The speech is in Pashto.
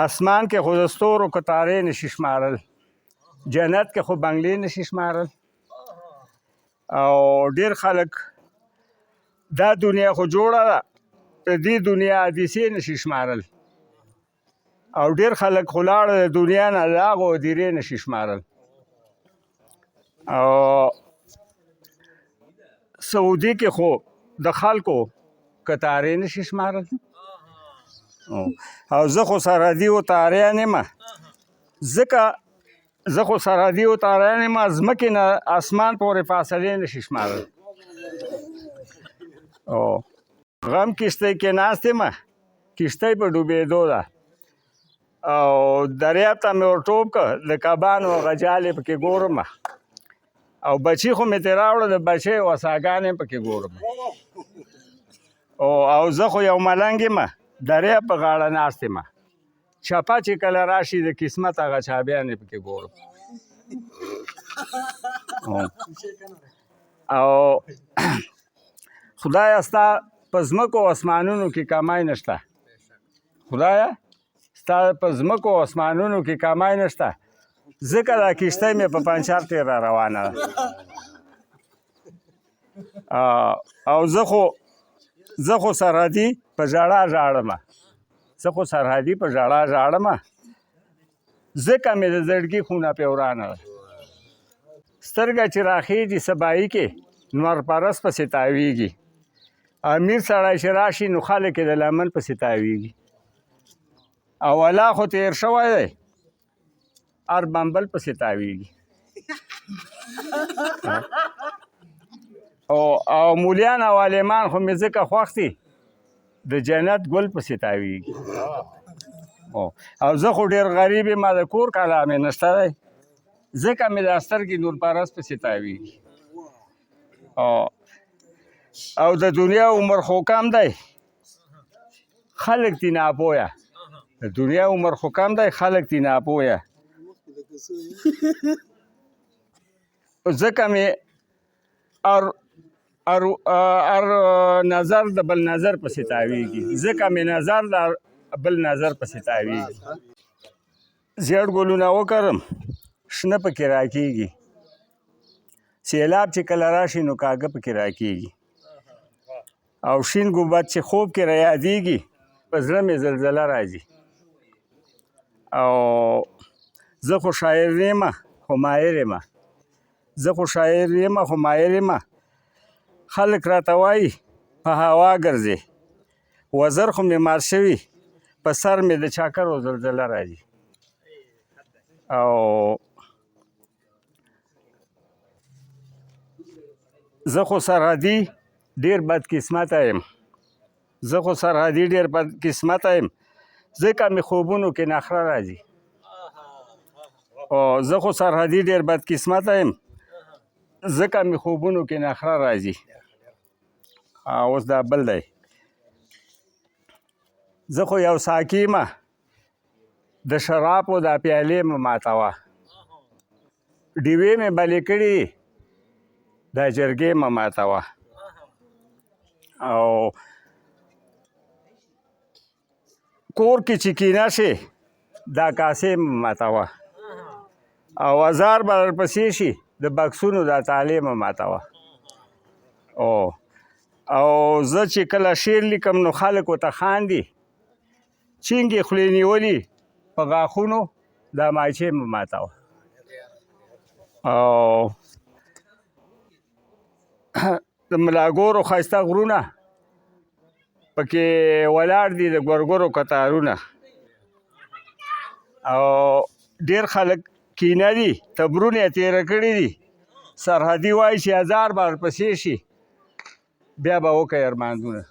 اسمان کې خو د ستورو کتارې نشي شمارل، جنت کې خو بنګلې نشي شمارل. او ډېر خلک دا دنیا خو جوړه ده، د دې دنیا حدیثې نشي شمارل. او ډېر خلک خو لاړه د دنیا نه د هغو هدیرې نشي شمارل. او سعودي کې خو د خلکو کتارې نشي شمارل. او زه خو سرحدي وتاریان یم، ځکه زه خو سرحدي وتاریان یم، ځمکې نه اسمان پورې فاصلې نشي شمارل. او غم کښتۍ کې ناست یم، کښتۍ په ډوبېدو ده، او دریاب ته مې ور ټوپ کړ، د کبانو هغه جال یې پکې ګورم، او بچي خو مې ترې راوړه، د بچۍ وساګانې پکې ګورم. او زه خو یو ملنګ یم، دریاب په غاړه ناست یم، چپه چې کله راشي د قسمت هغه چابیانې پکې ګورم. او خدایه ستا په ځمکو او اسمانونو کې کمای نشته، خدایه ستا په ځمکو او اسمانونو کې کمای نشته، ځکه دا کښتۍ مې په پنچر تېر را روانه ده. او زه خو سرحدي په ژړا ژاړم، زه خو سرحدي په ژړا ژاړم، ځکه مې د زړګي خونه پې ورانه ده. سترګه چې راخېږي سبایي کې نور پرست پسې تاویږي، امیر سړی چې راشي نو خلک یې د لمن پسې تاویږي. او الله خو تېر شوی دی، هر بمبل پسې تاویږي. او مولیان او عالمان خو مې ځکه خوښ دي، د جنت ګل پسې تاویږي. او زه خو ډېر غریب یم، د کور کلا مې نشته دی، ځکه مې دا سترګې نور پرست پسې تاویږي. او د دنیا عمر خو کم دی، خلک دي ناپویه، د دنیا عمر خو کم دی، خلک دي ناپویه. ځکه مې هر نظر د بل نظر پسې تاویږي، ځکه مې نظر د بل نظر پسې تاویږي. زیړ ګلونه وکرم شنه پکې راکېږي، سیلاب چې کله راشي نو کاږه پکې راکېږي. او شین ګنبد چې خوب کې را یادېږي، په زړه مې زلزله راځي. او زه خو شاعر یم خو ماهر یم، زه خو شاعر یم خو ماهر یم، خلک راته وایي په هوا ګرځې، وزر خو مې مات شوي، په سر مې د چاکرو زلزله راځي. او زه خو سرحدي ډېر بدقسمته یم، زه خو سرحدي ډېر بدقسمته یم، ځکه مې خوبونو کې نخره راځي. او زه خو سرحدي ډېر بدقسمته یم، ځکه مې خوبونو کې نخره راځي. اوس دا بل دی، زه خو یو ساقي یم، د شرابو دا پیالې مه ماتوه، ډیوې مې بلې کړي دا جرګې مه ماتوه. او کور کې چې کینه شي دا کاسې مه ماتوه، او ازار به درپسې شي د بکسونو دا تالې مه ماتوه. او زه چې کله شعر لیکم نو خلک ورته خاندي، چینګې خولې نیولي په غاښونو دا مایچې مه ماتوه. او د ملاګورو ښایسته غرونه پکې ولاړ دي، د ګورګورو کتارونه. او ډېر خلک کینه دي، تبرونه یې تېره کړي دي، سرحدي وایي چې 1000 به ورپسې شي، بیا به وکړئ ارمانځونه.